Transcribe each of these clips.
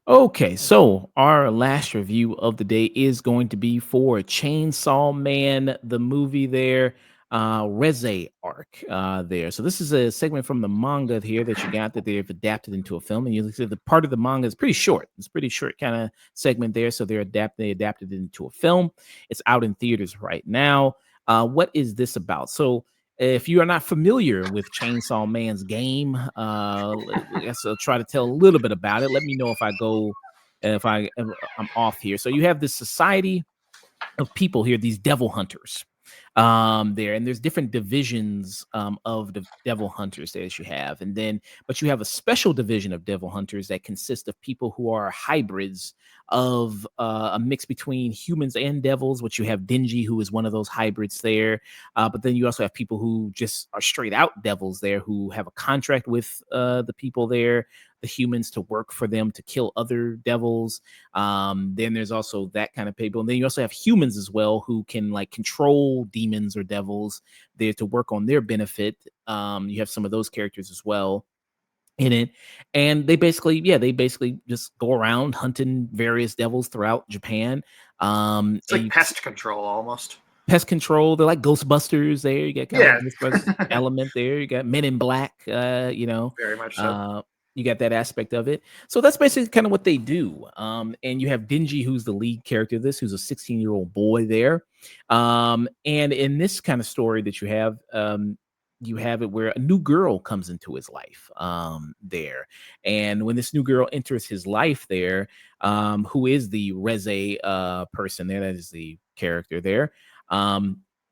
Okay, so our last review of the day is going to be for Chainsaw Man, the movie there, Reze Arc there. So this is a segment from the manga here that you got that they've adapted into a film. And you see the part of the manga is pretty short. It's a pretty short kind of segment there. So they adapted it into a film. It's out in theaters right now. What is this about? So if you are not familiar with Chainsaw Man's game, I guess I'll try to tell a little bit about it. Let me know if I go, if I'm off here. So you have this society of people here, these devil hunters there, and there's different divisions of the devil hunters that you have, and then but you have a special division of devil hunters that consist of people who are hybrids of a mix between humans and devils, which you have Denji, who is one of those hybrids there, but then you also have people who just are straight out devils there, who have a contract with the people there, the humans, to work for them to kill other devils. Then there's also that kind of people. And then you also have humans as well who can like control demons or devils there to work on their benefit. You have some of those characters as well in it. And they basically just go around hunting various devils throughout Japan. It's like pest control almost. Pest control. They're like Ghostbusters there. You get kind of Yeah. like Ghostbusters element there. You got Men in Black, Very much so. you got that aspect of it. So that's basically kind of what they do. And you have Denji, who's the lead character of this, who's a 16-year-old boy there. And in this kind of story that you have it where a new girl comes into his life there. And when this new girl enters his life there, who is the Reze person there, that is the character there.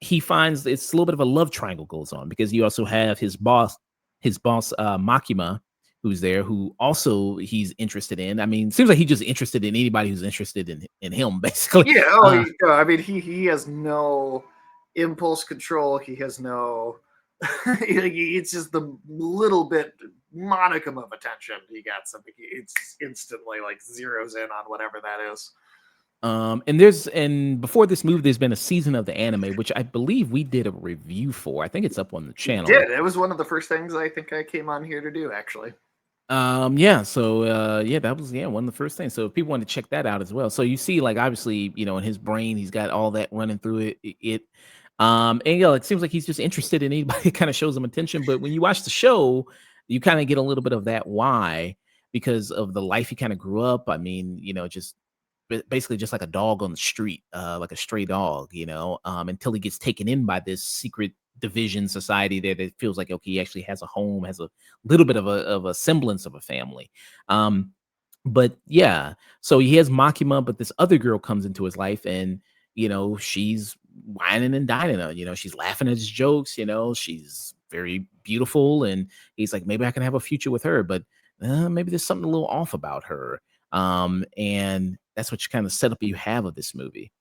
He finds it's a little bit of a love triangle goes on because you also have his boss Makima, who's there, who also he's interested in. I mean, seems like he's just interested in anybody who's interested in him, basically. Yeah. I mean, he has no impulse control. He has no. It's just the little bit modicum of attention he gets. I think it's instantly like zeroes in on whatever that is. And before this movie, there's been a season of the anime, which I believe we did a review for. I think it's up on the channel. Did it was one of the first things I think I came on here to do actually. That was one of the first things. So if people want to check that out as well. So you see, like, obviously, in his brain, he's got all that running through and it seems like he's just interested in anybody kind of shows him attention. But when you watch the show, you kind of get a little bit of that why, because of the life he kind of grew up. I mean, just basically just like a dog on the street, like a stray dog, until he gets taken in by this secret division society there that feels like, okay, he actually has a home, has a little bit of a semblance of a family. But yeah, so he has Makima, but this other girl comes into his life, and she's whining and dining on, she's laughing at his jokes, she's very beautiful, and he's like, maybe I can have a future with her, but maybe there's something a little off about her. And that's what you kind of setup you have of this movie.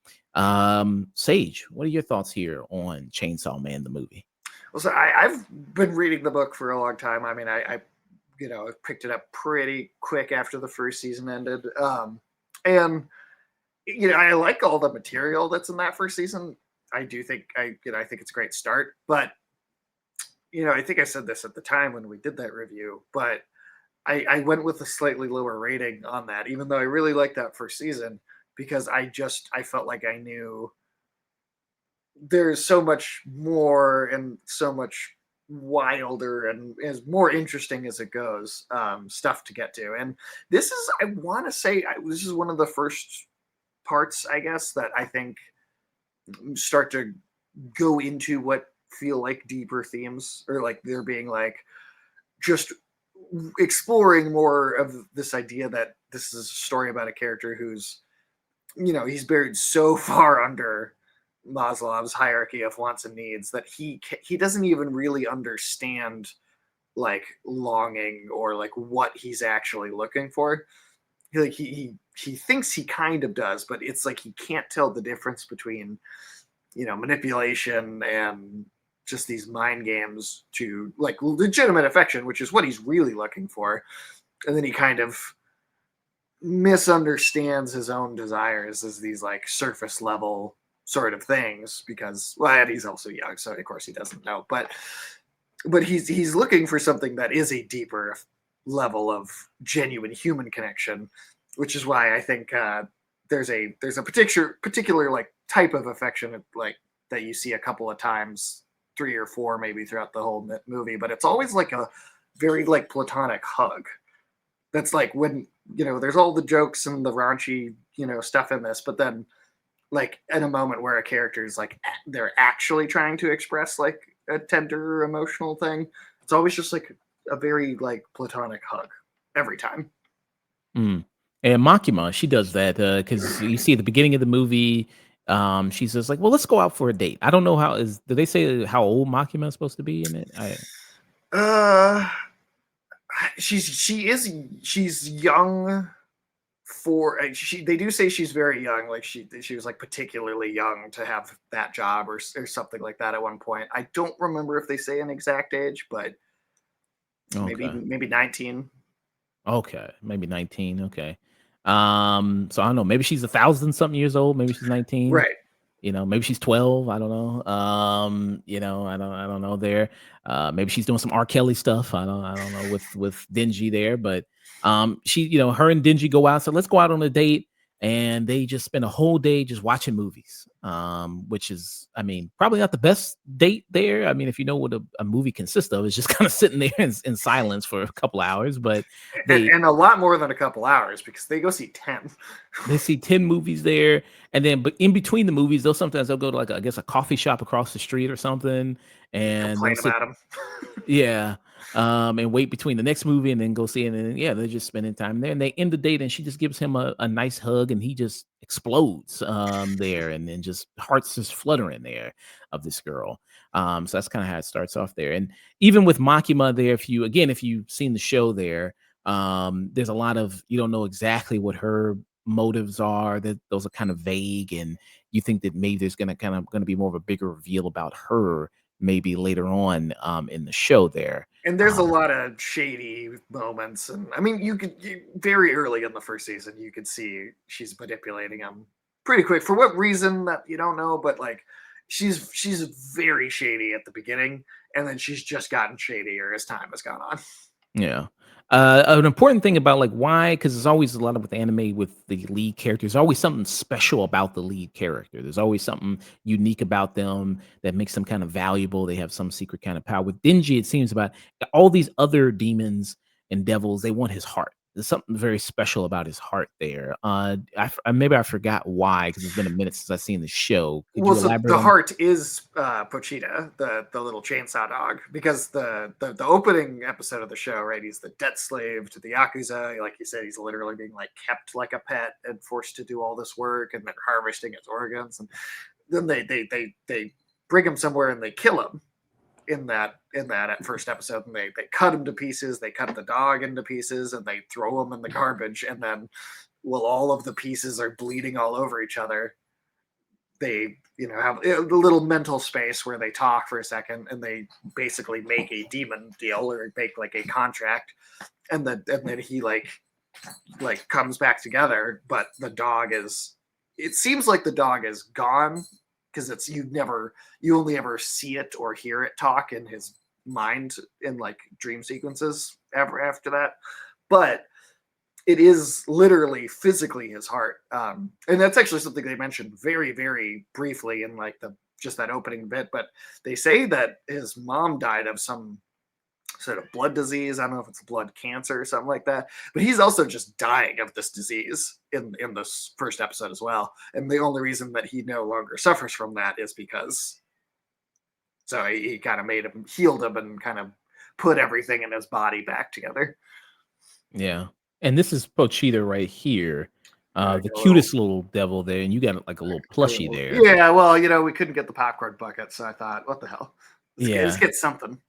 Sage, what are your thoughts here on Chainsaw Man the movie? Well, so I've been reading the book for a long time. I mean, I picked it up pretty quick after the first season ended. And I like all the material that's in that first season. I do think I think it's a great start, but I think I said this at the time when we did that review, but I went with a slightly lower rating on that, even though I really liked that first season, because I felt like I knew there's so much more and so much wilder and as more interesting as it goes stuff to get to. And this is, I want to say, this is one of the first parts, I guess, that I think start to go into what feel like deeper themes, or like they're being like just exploring more of this idea that this is a story about a character who's he's buried so far under Maslow's hierarchy of wants and needs that he doesn't even really understand like longing or like what he's actually looking for. Like he thinks he kind of does, but it's like he can't tell the difference between manipulation and just these mind games to like legitimate affection, which is what he's really looking for. And then he kind of misunderstands his own desires as these like surface level sort of things because, well, and he's also young, so of course he doesn't know, but he's looking for something that is a deeper level of genuine human connection, which is why I think there's a particular like type of affection like that you see a couple of times, three or four maybe throughout the whole movie, but it's always like a very like platonic hug. That's like when there's all the jokes and the raunchy stuff in this, but then like in a moment where a character is like they're actually trying to express like a tender emotional thing, it's always just like a very like platonic hug every time. Mm. And Makima, she does that because you see at the beginning of the movie, she says like, "Well, let's go out for a date." I don't know how is. Do they say how old Makima is supposed to be in it? uh she's young for they do say she's very young, like she was like particularly young to have that job or something like that at one point. I don't remember if they say an exact age, but Okay. maybe 19. Okay, maybe 19. Okay. So I don't know. Maybe she's 1,000 something years old. Maybe she's 19. Right. Maybe she's 12. I don't know. I don't know there. Maybe she's doing some R. Kelly stuff. I don't know with Denji there, but her and Denji go out. So let's go out on a date. And they just spend a whole day just watching movies. Which is, I mean, probably not the best date there. I mean, if you know what a movie consists of, it's just kind of sitting there in silence for a couple hours. But they And a lot more than a couple hours because they go see 10. they see 10 movies there, and then but in between the movies, they'll go to like I guess a coffee shop across the street or something, and they'll Complain sit about them. yeah, and wait between the next movie and then go see it, and then, yeah, they're just spending time there, and they end the date, and she just gives him a nice hug, and he just explodes there, and then just hearts just fluttering there of this girl. So that's kind of how it starts off there, and even with Makima there, if you've seen the show there, there's a lot of you don't know exactly what her motives are, that those are kind of vague, and you think that maybe there's gonna be more of a bigger reveal about her maybe later on in the show there. And there's a lot of shady moments, and I mean, very early in the first season, you could see she's manipulating him pretty quick. For what reason that you don't know, but like she's very shady at the beginning, and then she's just gotten shadier as time has gone on. Yeah. An important thing about like why, because there's always a lot of with anime with the lead characters, there's always something special about the lead character. There's always something unique about them that makes them kind of valuable. They have some secret kind of power. With Denji, it seems about all these other demons and devils, they want his heart. There's something very special about his heart there. Maybe I forgot why because it's been a minute since I've seen the show. Could Well, you so elaborate the on? heart is Pochita, the little chainsaw dog, because the opening episode of the show, right? He's the debt slave to the yakuza. Like you said, he's literally being like kept like a pet and forced to do all this work, and then harvesting his organs. And then they bring him somewhere and they kill him in that first episode, and they cut him to pieces. They cut the dog into pieces, and they throw him in the garbage. And then, while all of the pieces are bleeding all over each other, they have a little mental space where they talk for a second, and they basically make a demon deal or make like a contract, and then he like comes back together, but the dog is, it seems like the dog is gone because you only ever see it or hear it talk in his mind in like dream sequences ever after that, but it is literally physically his heart. And that's actually something they mentioned very, very briefly in like the just that opening bit. But they say that his mom died of some sort of blood disease. I don't know if it's blood cancer or something like that. But he's also just dying of this disease in this first episode as well. And the only reason that he no longer suffers from that is because so he kind of healed him, and kind of put everything in his body back together. Yeah. And this is Pochita right here. The A little cutest little devil there, and you got like a little plushie there. Yeah, well, we couldn't get the popcorn bucket, so I thought, what the hell? Let's Yeah. get something.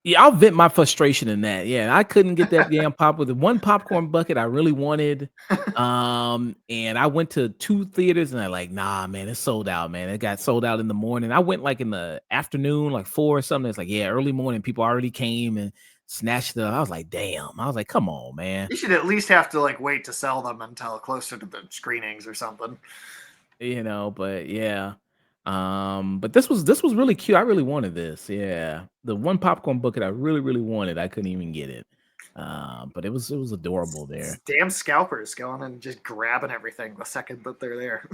Yeah, I'll vent my frustration in that. Yeah, I couldn't get that damn pop with the one popcorn bucket I really wanted. And I went to 2 theaters and I like, nah, man, it's sold out, man. It got sold out in the morning. I went like in the afternoon, like 4 or something. It's like, yeah, early morning, people already came and snatched it up. I was like, damn. I was like, come on, man. You should at least have to like wait to sell them until closer to the screenings or something. But yeah. But this was really cute. I really wanted this. Yeah. The one popcorn bucket I really, really wanted. I couldn't even get it. But it was adorable there. Damn scalpers going and just grabbing everything the second that they're there.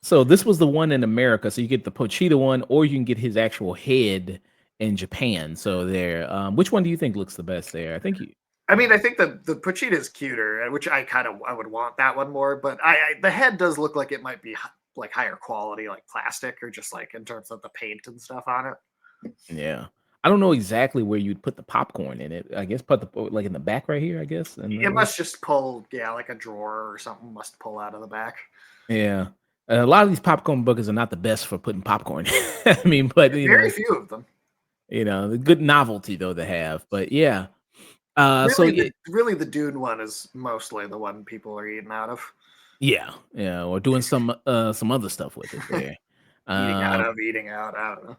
So this was the one in America. So you get the Pochita one, or you can get his actual head in Japan. So there. Which one do you think looks the best there? I think you. I mean, I think the Pochita is cuter, which I would want that one more. But the head does look like it might be like higher quality, like plastic, or just like in terms of the paint and stuff on it. Yeah. I don't know exactly where you'd put the popcorn in it. I guess put the like in the back right here, I guess. And It must just pull, yeah, like a drawer or something must pull out of the back. yeah. A lot of these popcorn buckets are not the best for putting popcorn. I mean, but Very few of them. the good novelty though to have. But yeah. Really, the Dune one is mostly the one people are eating out of. Yeah, or doing some other stuff with it there. Um, Eating out. I don't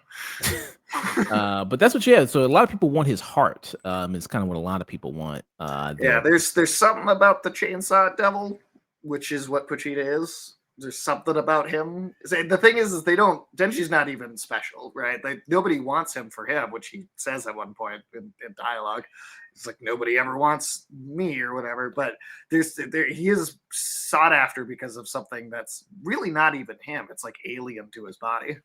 know. but that's what you have. So a lot of people want his heart. Is kind of what a lot of people want. Yeah, There. there's something about the chainsaw devil, which is what Pochita is. There's something about him. The thing is they don't. Denji's not even special, right? Nobody wants him for him, which he says at one point in dialogue. It's like nobody ever wants me or whatever. But he is sought after because of something that's really not even him. It's like alien to his body.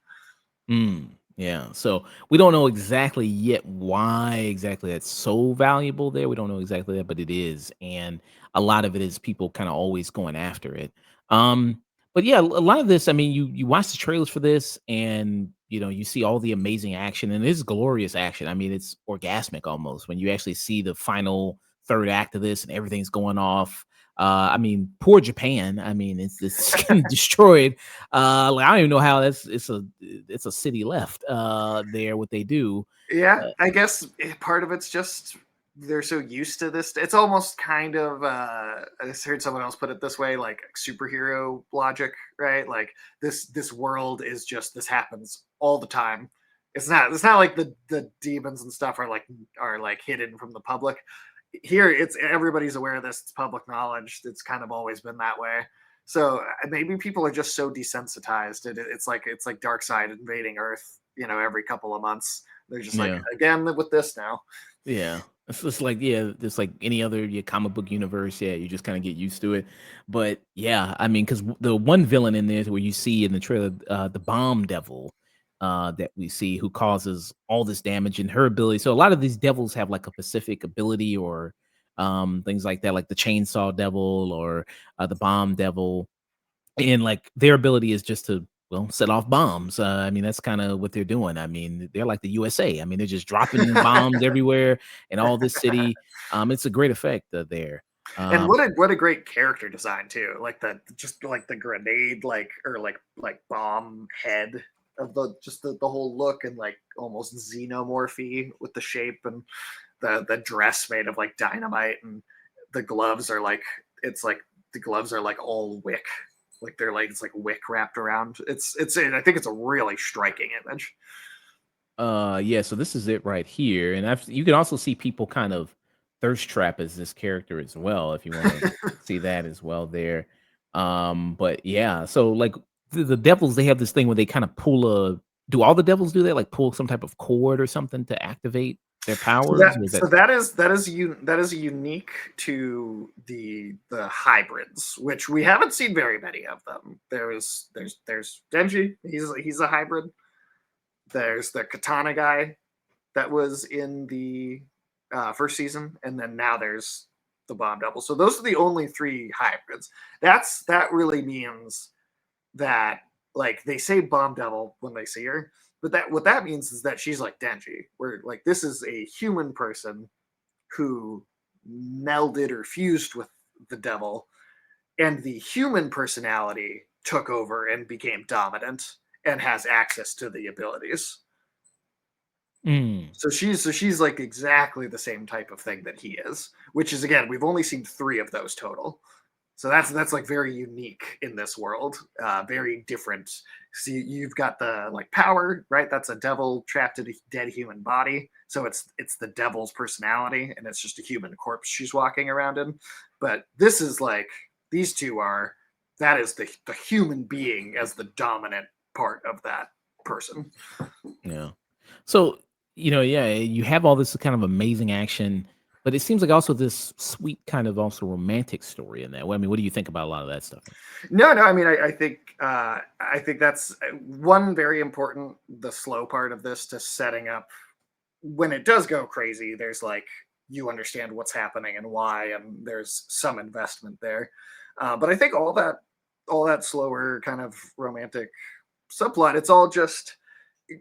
Yeah. So we don't know exactly yet why exactly that's so valuable there. We don't know exactly that, but it is. And a lot of it is people kind of always going after it. Um, but yeah, a lot of this, I mean, you watch the trailers for this and you see all the amazing action, and it is glorious action. I mean, it's orgasmic almost when you actually see the final third act of this and everything's going off. I mean, poor Japan. I mean, it's getting destroyed. Like, I don't even know how it's a city left there. What they do. Yeah, I guess part of it's just they're so used to this. It's almost kind of I just heard someone else put it this way, like superhero logic, right? Like this world is just this happens all the time. It's not like the demons and stuff are like hidden from the public. Here it's everybody's aware of this. It's public knowledge. It's kind of always been that way. So maybe people are just so desensitized. It's like Dark Side invading Earth, every couple of months. They're just like, Yeah. again with this now. Yeah. It's just like, yeah, just like any other comic book universe. Yeah, you just kind of get used to it. But yeah, I mean, because the one villain in there where you see in the trailer, the bomb devil that we see who causes all this damage and her ability. So a lot of these devils have like a specific ability or things like that, like the chainsaw devil or the bomb devil. And, like, their ability is just to, well, set off bombs. I mean, that's kinda what they're doing. I mean, they're like the USA. I mean, they're just dropping bombs everywhere in all this city. It's a great effect, there. And Um what a great character design too. Like the grenade, or bomb head of the whole look, and like almost xenomorphy with the shape, and the dress made of like dynamite, and the gloves are like it's like the gloves are like all wick. Like they're like it's like wick wrapped around. I think it's a really striking image. yeah, so this is it right here, and you can also see people kind of thirst trap as this character as well, if you wanna see that as well there. But yeah, so, like, the devils, they have this thing where they kinda pull a do all the devils do that? Like, pull some type of cord or something to activate their So powers? that Or is so that that is unique to the hybrids, which we haven't seen very many of them. There's Denji, he's a hybrid. There's the katana guy that was in the first season, and then now there's the bomb double. So those are the only three hybrids. That really means that like they say bomb devil when they see her, but that what that means is that she's like Denji, where like this is a human person who melded or fused with the devil, and the human personality took over and became dominant and has access to the abilities. Mm. So she's like exactly the same type of thing that he is, which is again we've only seen three of those total. So that's like very unique in this world, very different. So you've got the like power, right? That's a devil trapped in a dead human body. So it's the devil's personality, and it's just a human corpse she's walking around in. But this is like these two are that is the human being as the dominant part of that person. Yeah. So, yeah, you have all this kind of amazing action, but it seems like also this sweet kind of also romantic story in that. Well, I mean, what do you think about a lot of that stuff? No. I mean, I think that's one very important. The slow part of this to setting up when it does go crazy. There's like you understand what's happening and why, and there's some investment there. But I think all that slower kind of romantic subplot, it's all just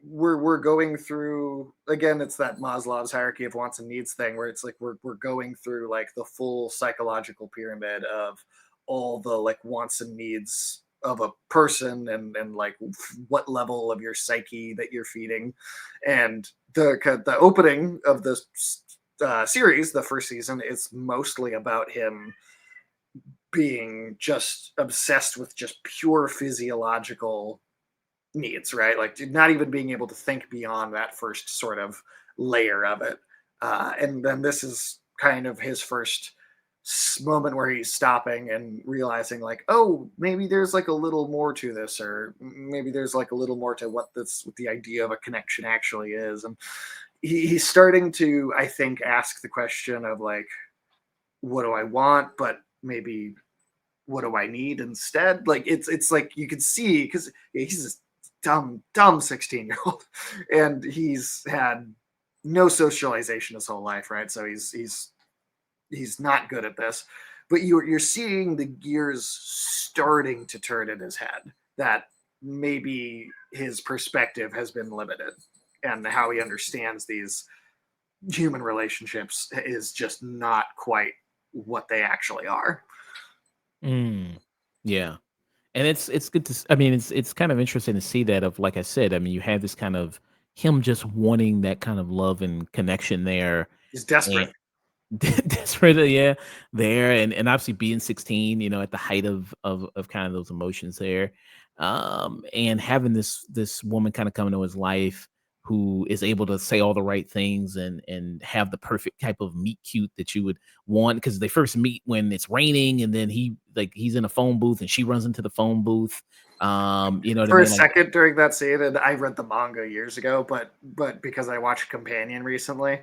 we're going through again. It's that Maslow's hierarchy of wants and needs thing where it's like we're going through like the full psychological pyramid of all the like wants and needs of a person and like what level of your psyche that you're feeding. And the opening of this series, the first season, is mostly about him being just obsessed with just pure physiological needs, right? Like not even being able to think beyond that first sort of layer of it. And then this is kind of his first moment where he's stopping and realizing like, oh, maybe there's like a little more to this, or maybe there's like a little more to what the idea of a connection actually is. And he's starting to, I think, ask the question of like, what do I want? But maybe what do I need instead? Like it's like you could see because he's a dumb 16-year-old, and he's had no socialization his whole life, right? So he's not good at this. But you're seeing the gears starting to turn in his head that maybe his perspective has been limited, and how he understands these human relationships is just not quite what they actually are. Mm, yeah. And it's good to I mean, it's kind of interesting to see that of like I said, I mean, you have this kind of him just wanting that kind of love and connection there, He's desperate. and desperately, yeah, there, and obviously being 16, at the height of kind of those emotions there, and having this woman kind of come into his life who is able to say all the right things and have the perfect type of meet cute that you would want because they first meet when it's raining and then he's in a phone booth and she runs into the phone booth. You know what I For a mean? Like, second during that scene, and I read the manga years ago, but because I watched Companion recently,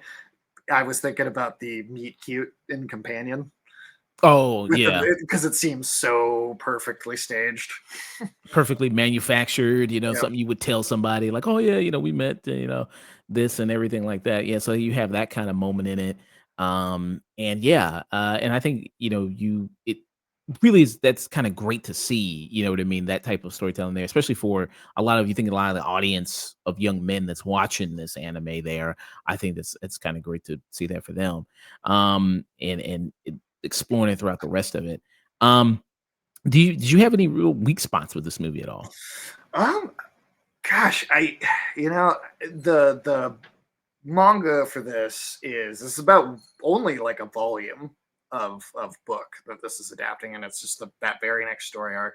I was thinking about the meet cute in Companion oh with yeah, the because it seems so perfectly staged. perfectly manufactured, Yeah. something you would tell somebody like, "Oh yeah, we met, this and everything like that." Yeah, so you have that kind of moment in it. And yeah, and I think, it really is that's kind of great to see, you know what I mean, that type of storytelling there, especially for a lot of you think a lot of the audience of young men that's watching this anime there. I think that's it's kind of great to see that for them. Exploring it throughout the rest of it. Um did you have any real weak spots with this movie at all? Um. Gosh, the manga for this is about only like a volume of book that this is adapting, and it's just that very next story arc.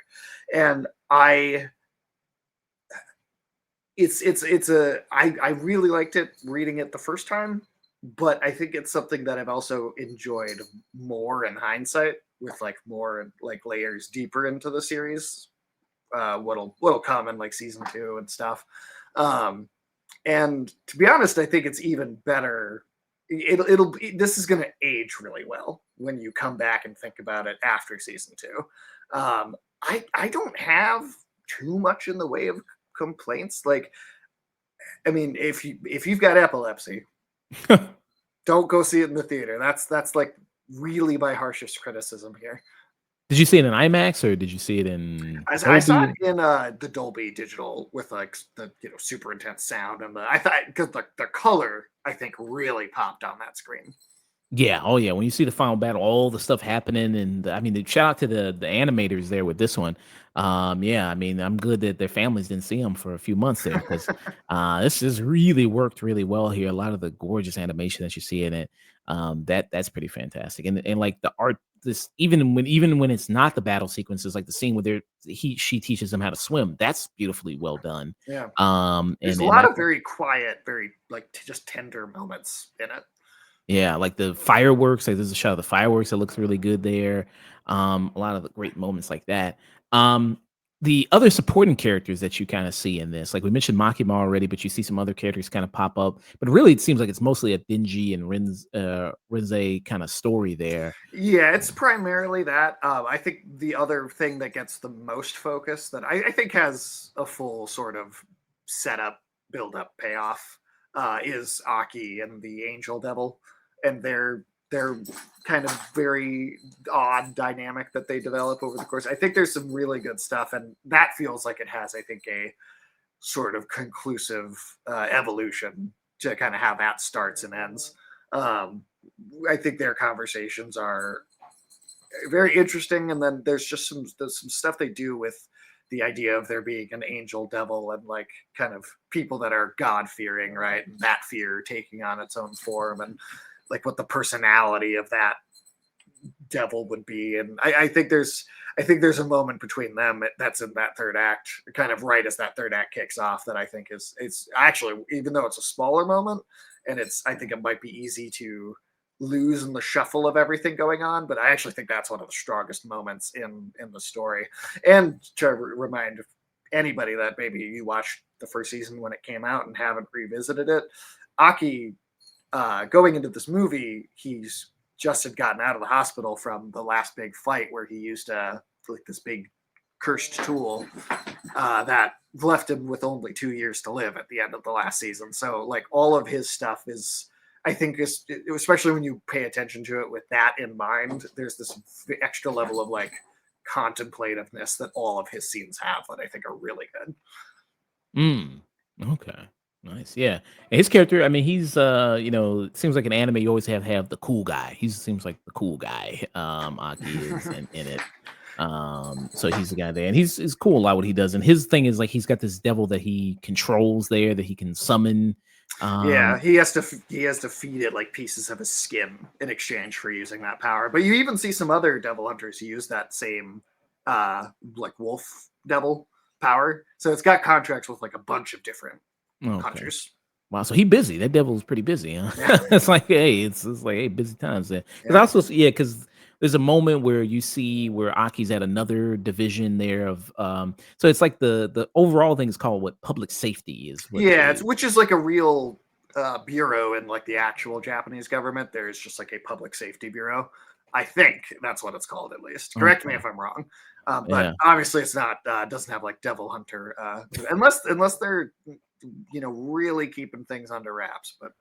And I really liked it reading it the first time, but I think it's something that I've also enjoyed more in hindsight with like more like layers deeper into the series. What'll come in like season two and stuff. Um, and to be honest, I think it's even better. This is going to age really well when you come back and think about it after season two. I don't have too much in the way of complaints. Like, I mean, if you've got epilepsy, don't go see it in the theater. That's like really my harshest criticism here. Did you see it in IMAX or did you see it in I saw it Dolby? in the Dolby Digital with like the super intense sound, and I thought because the color I think really popped on that screen. Yeah, oh yeah, when you see the final battle, all the stuff happening, and I mean, shout out to the animators there with this one. Yeah, I mean, I'm good that their families didn't see them for a few months there because this has really worked really well here. A lot of the gorgeous animation that you see in it. That's pretty fantastic. And like the art, this even when it's not the battle sequences, like the scene where she teaches him how to swim, that's beautifully well done. Yeah. There's a And lot that's of very quiet, very like just tender moments in it. yeah, like the fireworks, like there's a shot of the fireworks that looks really good there. A lot of the great moments like that. Um, the other supporting characters that you kind of see in this, like we mentioned Makima already, but you see some other characters kind of pop up. But really, it seems like it's mostly a Denji and Reze kind of story there. Yeah, it's primarily that. I think the other thing that gets the most focus that I think has a full sort of setup, build up, payoff is Aki and the Angel Devil, and their kind of very odd dynamic that they develop over the course. I think there's some really good stuff, and that feels like it has, I think, a sort of conclusive evolution to kind of how that starts and ends. Um, I think their conversations are very interesting, and then there's some stuff they do with the idea of there being an angel devil and like kind of people that are God fearing, right? And that fear taking on its own form, and like what the personality of that devil would be. And I think there's a moment between them that's in that third act, kind of right as that third act kicks off, that I think is it's actually, even though it's a smaller moment, and it's I think it might be easy to lose in the shuffle of everything going on, but I actually think that's one of the strongest moments in the story. And to remind anybody that maybe you watched the first season when it came out and haven't revisited it, Aki, going into this movie, he's just had gotten out of the hospital from the last big fight where he used like this big cursed tool that left him with only 2 years to live at the end of the last season. So like all of his stuff is, I think, is, especially when you pay attention to it with that in mind, there's this extra level of like contemplativeness that all of his scenes have that I think are really good. Mm, okay. Nice. Yeah. And his character, I mean, he's it seems like an anime you always have the cool guy. He seems like the cool guy. Aki is in it. So he's the guy there. And he's cool a lot what he does. And his thing is like he's got this devil that he controls there that he can summon. Yeah, Um, he has to feed it like pieces of his skin in exchange for using that power. But you even see some other devil hunters who use that same like wolf devil power. So it's got contracts with like a bunch of different okay. hunters. Wow, so he busy. That devil's pretty busy, Yeah, huh? It's like, hey, it's like, hey, busy times there. Because yeah, also, yeah, because there's a moment where you see where Aki's at another division there of, so it's like the overall thing is called what public safety is what yeah. It's they, which is like a real bureau in like the actual Japanese government. There's just like a public safety bureau. I think that's what it's called, at least. Correct me okay, if I'm wrong. But yeah, obviously, it's not doesn't have like Devil Hunter unless they're really keeping things under wraps. But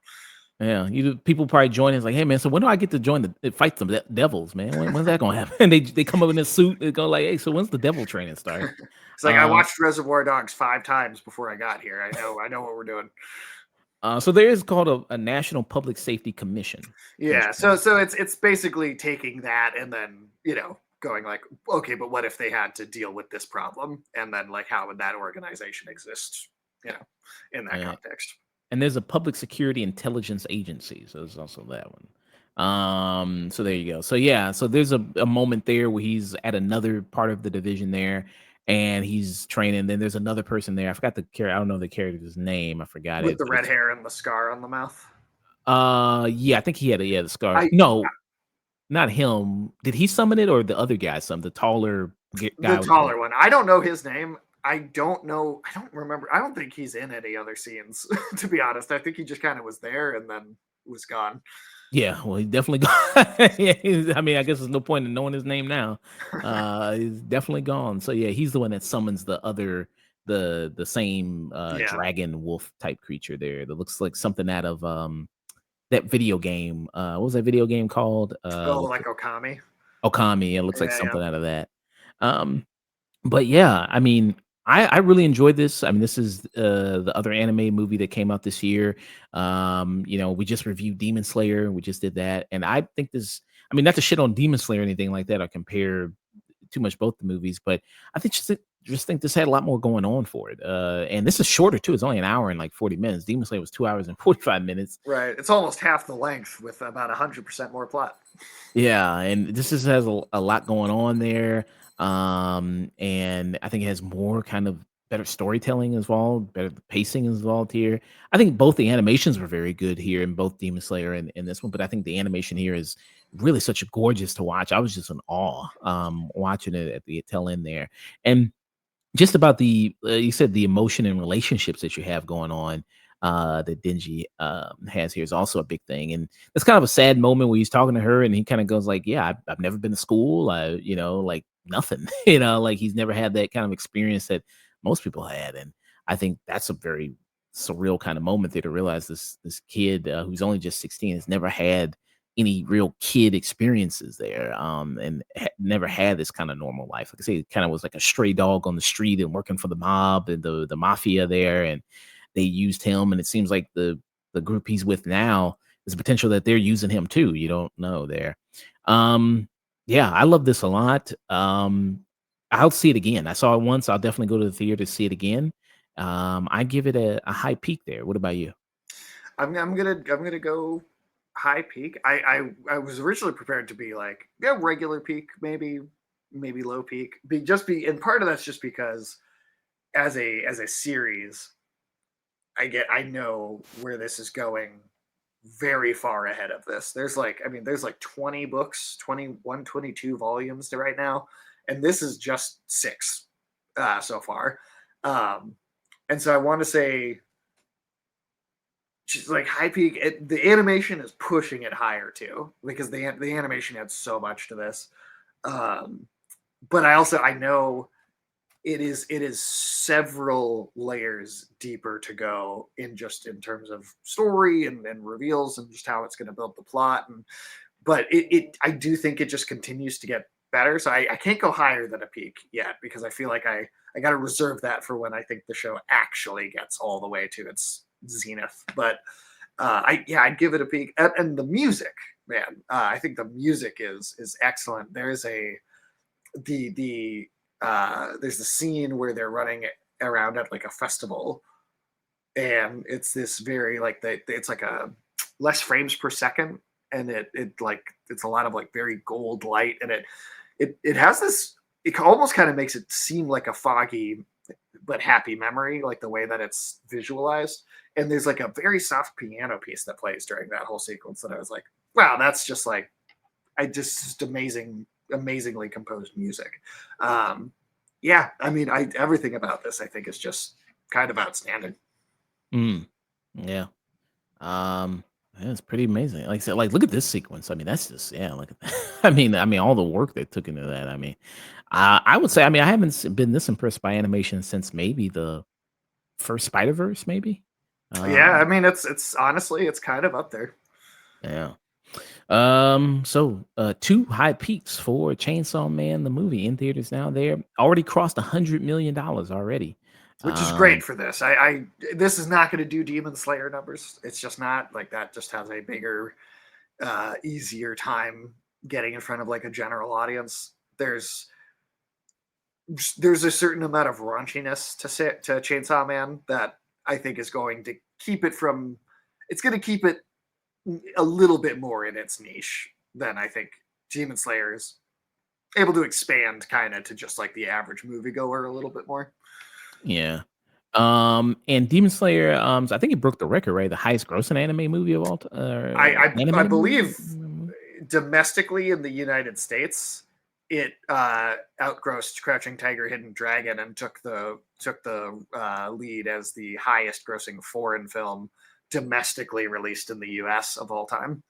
yeah. People probably join. It's like, hey man, so when do I get to join the fight some devils, man? When's that gonna happen? And they come up in a suit. They go like, hey, so when's the devil training start? it's like I Uh, watched Reservoir Dogs 5 times before I got here. I know what we're doing. so there is called a National Public Safety Commission. Yeah, so it's basically taking that and then going like, okay, but what if they had to deal with this problem, and then like how would that organization exist, you know, in that Yeah. context? And there's a public security intelligence agency, so there's also that one. So there you go. So yeah, so there's a moment there where he's at another part of the division there, and he's training. Then there's another person there. I forgot the character. I don't know the character's name. I forgot With it. the But red it's hair and the scar on the mouth. yeah, I think he had the scar. I No, not him. Did he summon it or the other guy? Some the taller The guy with the taller one. I don't know his name. I don't know. I don't remember. I don't think he's in any other scenes. To be honest, I think he just kind of was there and then was gone. yeah, well, he definitely gone. Yeah, I mean, I guess there's no point in knowing his name now. He's definitely gone. So yeah, he's the one that summons the other, the same Yeah. dragon wolf type creature there that looks like something out of that video game. What was that video game called? Oh, With like Okami. Okami. It looks like Yeah, yeah. something out of that. Um, but yeah, I mean, I really enjoyed this. I mean, this is the other anime movie that came out this year. We just reviewed Demon Slayer. We just did that, and I think this. I mean, not to shit on Demon Slayer or anything like that, or compare too much both the movies, but I think just think this had a lot more going on for it. And this is shorter too. It's only an hour and like 40 minutes. Demon Slayer was 2 hours and 45 minutes. Right. It's almost half the length with about 100% more plot. Yeah, and this just has a lot going on there. And I think it has more kind of better storytelling as well, better pacing is involved here. I think both the animations were very good here in both Demon Slayer and this one, but I think the animation here is really such a gorgeous to watch. I was just in awe watching it at the tail end there. And just about the you said the emotion and relationships that you have going on, that Denji, has here is also a big thing, and it's kind of a sad moment where he's talking to her, and he kinda goes like, "Yeah, I've never been to school, like, nothing," like, he's never had that kind of experience that most people had, and I think that's a very surreal kind of moment there to realize this kid, who's only just 16 has never had any real kid experiences there, and never had this kind of normal life. Like I say, it kind of was like a stray dog on the street and working for the mob and the mafia there, and they used him. And it seems like the group he's with now is potential that they're using him too. You don't know there. Um, yeah, I love this a lot. I'll see it again. I saw it once. I'll definitely go to the theater to see it again. I give it a high peak there. What about you? I'm gonna go high peak. I was originally prepared to be like, yeah, regular peak, maybe low peak. And part of that's just because as a series, I know where this is going very far ahead of this. There's like 20 books, 21, 22 volumes to right now, and this is just six so far. Um, and so I want to say she's like high peak. The animation is pushing it higher too because the animation adds so much to this. Um, but I know it is several layers deeper to go in terms of story and reveals and just how it's going to build the plot. And but I do think it just continues to get better. So I can't go higher than a peak yet because I feel like I got to reserve that for when I think the show actually gets all the way to its zenith. But I'd give it a peak. And the music, man, I think the music is excellent. There's the scene where they're running around at like a festival, and it's this very like it's like a less frames per second, and it like it's a lot of like very gold light, and it has this. It almost kind of makes it seem like a foggy but happy memory, like the way that it's visualized. And there's like a very soft piano piece that plays during that whole sequence that I was like, wow, that's just like just amazingly composed music. Um, yeah, I mean, I everything about this I think is just kind of outstanding. Mm, yeah. Yeah, it's pretty amazing. Like I said, like look at this sequence. I mean, that's just yeah. Look at that. I mean, all the work they took into that. I mean, I would say, I mean, I haven't been this impressed by animation since maybe the first Spider Verse, maybe. Yeah, I Um, mean, it's honestly it's kind of up there. yeah. So two high peaks for Chainsaw Man the movie in theaters now. They're already crossed $100 million already. Which is great Um, for this. I this is not going to do Demon Slayer numbers. It's just not like that. Just has a bigger, easier time getting in front of like a general audience. There's a certain amount of raunchiness to Chainsaw Man that I think is going to keep it from. It's going to keep it a little bit more in its niche than I think Demon Slayer is able to expand kind of to just like the average moviegoer a little bit more. yeah. And Demon Slayer, so I think it broke the record, right? The highest grossing anime movie of all I animated believe movie? domestically in the United States, it outgrossed Crouching Tiger, Hidden Dragon, and took the lead as the highest grossing foreign film domestically released in the U.S. of all time.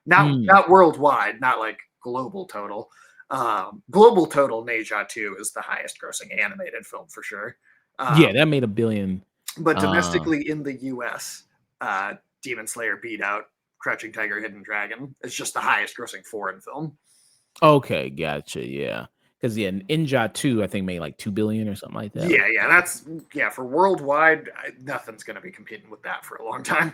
Mm. Not worldwide, not like global total. Global total, Neja 2 is the highest grossing animated film for sure. Yeah, Um, that made a billion. but Uh, domestically in the US, Demon Slayer beat out Crouching Tiger, Hidden Dragon. It's just the highest grossing foreign film. okay, gotcha. Yeah, because yeah, Ninja 2, I think made like 2 billion or something like that. Like, Yeah, for worldwide, nothing's going to be competing with that for a long time.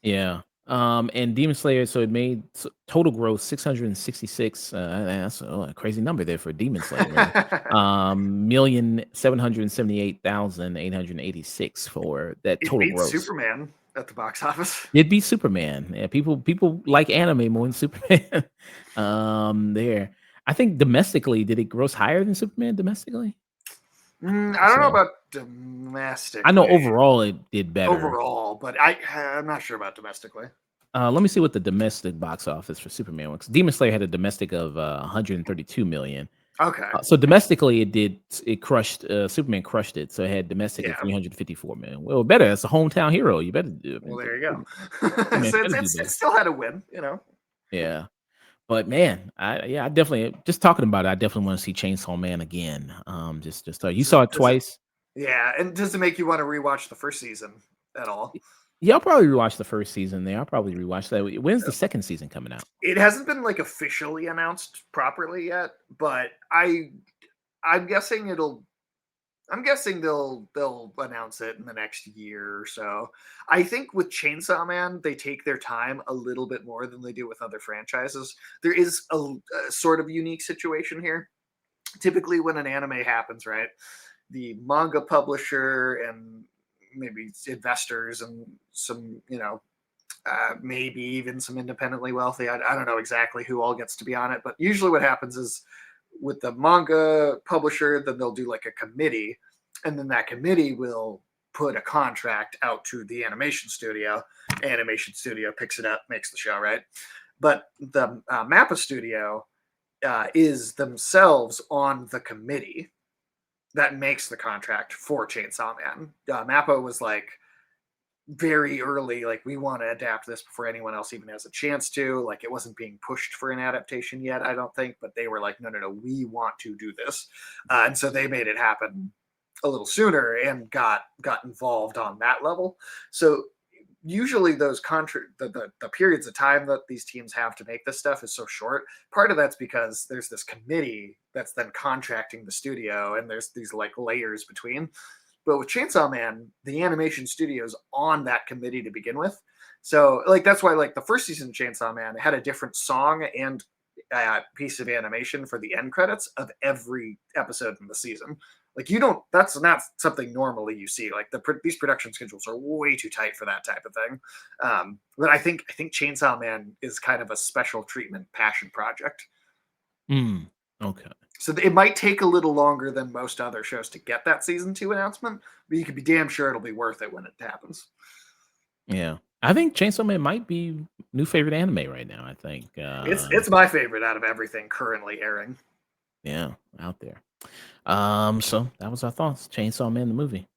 yeah. And Demon Slayer, so it made total gross 666. That's a crazy number there for Demon Slayer, man. 1,778,886 for that It total beat gross. Superman at the box office. It beat Superman. Yeah, people like anime more than Superman. There. I think domestically, did it gross higher than Superman domestically? I don't I think don't know so. about I know domestically overall it did better. overall, but I'm not sure about domestically. Let me see what the domestic box office for Superman was. Demon Slayer had a domestic of 132 million. Okay, So domestically, it crushed Superman crushed it. So it had domestic of yeah. 354 million. Well, better. It's a hometown hero. You better do. I Well, mean, there you go. Superman So better do it better. still had a win, you know. Yeah, but man, I definitely just talking about it. I definitely want to see Chainsaw Man again. Just you saw it Does it? twice. Yeah, and does it make you want to rewatch the first season at all? Yeah, I'll probably rewatch the first season there. I'll probably rewatch that. When's the second season coming out? It hasn't been like officially announced properly yet, but I'm guessing it'll I'm guessing they'll announce it in the next year or so. I think with Chainsaw Man, they take their time a little bit more than they do with other franchises. There is a sort of unique situation here. Typically, when an anime happens, right, the manga publisher and maybe investors and some, maybe even some independently wealthy. I don't know exactly who all gets to be on it, but usually what happens is with the manga publisher, then they'll do like a committee, and then that committee will put a contract out to the animation studio. Animation studio picks it up, makes the show, right? But the MAPPA studio is themselves on the committee that makes the contract for Chainsaw Man. MAPPA was like, very early, like, we want to adapt this before anyone else even has a chance to. Like, it wasn't being pushed for an adaptation yet, I don't think, but they were like, no, no, no, we want to do this. And so they made it happen a little sooner and got involved on that level. So usually those the periods of time that these teams have to make this stuff is so short. Part of that's because there's this committee that's then contracting the studio, and there's these like layers between. But with Chainsaw Man, the animation studio's on that committee to begin with. So like that's why like the first season of Chainsaw Man had a different song and piece of animation for the end credits of every episode in the season. Like you don't, that's not something normally you see. Like these production schedules are way too tight for that type of thing. But I think Chainsaw Man is kind of a special treatment passion project. Mm, okay. So it might take a little longer than most other shows to get that season 2 announcement, but you can be damn sure it'll be worth it when it happens. Yeah. I think Chainsaw Man might be new favorite anime right now, I think. It's my favorite out of everything currently airing. Yeah, out there. So that was our thoughts. Chainsaw Man the movie.